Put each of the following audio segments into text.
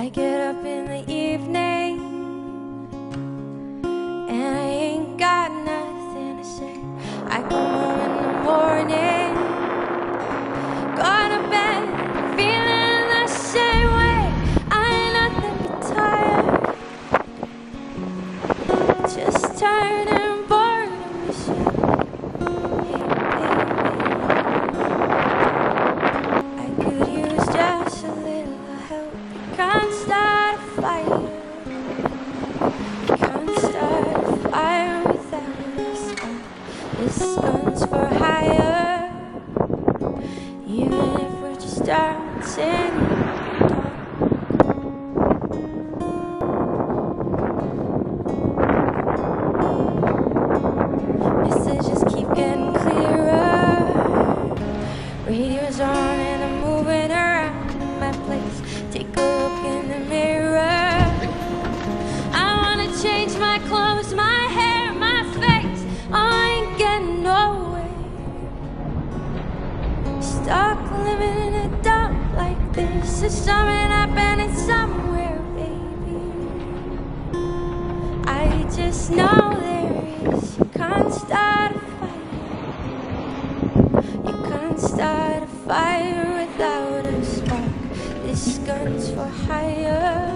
I get up in the evening and I ain't got nothing to say. I come home in the morning, go to bed feeling the same way. I ain't nothing but tired, just tired and bored of this shit. I could use just a little help. Can't start a fire. Can't start a fire without a spark. This gun's for hire. Even if we're just dancing in the dark. Messages keep getting clearer. Radio's on and I'm moving around in my place. Take a look in the mirror. I wanna change my clothes, my hair, my face. I ain't getting nowhere. Stuck living in a dump like this. There's something happening somewhere, baby. I just know there is. You can't start a fire. You can't start a fire without a spark. This gun's for hire.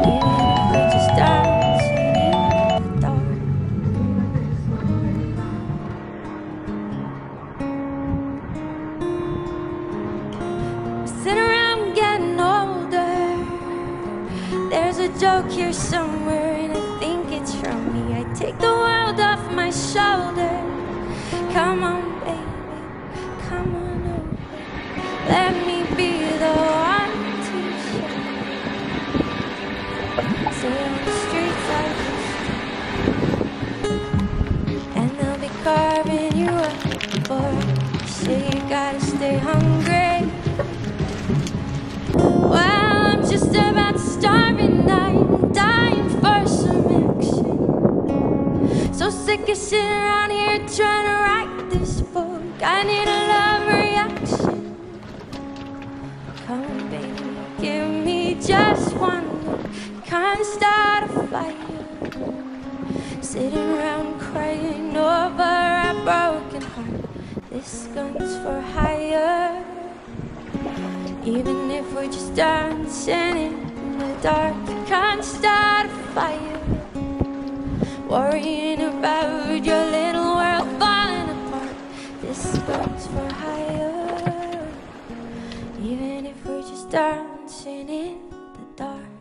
Even if we're just dancing in the dark. Sit around getting older. There's a joke here somewhere and I think it's from me. I take the world off my shoulder. Come on, baby, come on over. Let me be the one to show. Stay on the streets like this, and they'll be carving you up for it. Say you gotta stay hungry. Well, I'm just about starving. I'm dying for some action. So sick of sitting around here trying to write this book. I need a love reaction. Come on, baby, give me just one look. Can't start a fire. Sitting around crying over a broken heart. This gun's for hire. Even if we're just dancing in the dark. Can't start a fire. Worrying about your little world falling apart. This gun's for hire. Even if we're just dancing in the dark.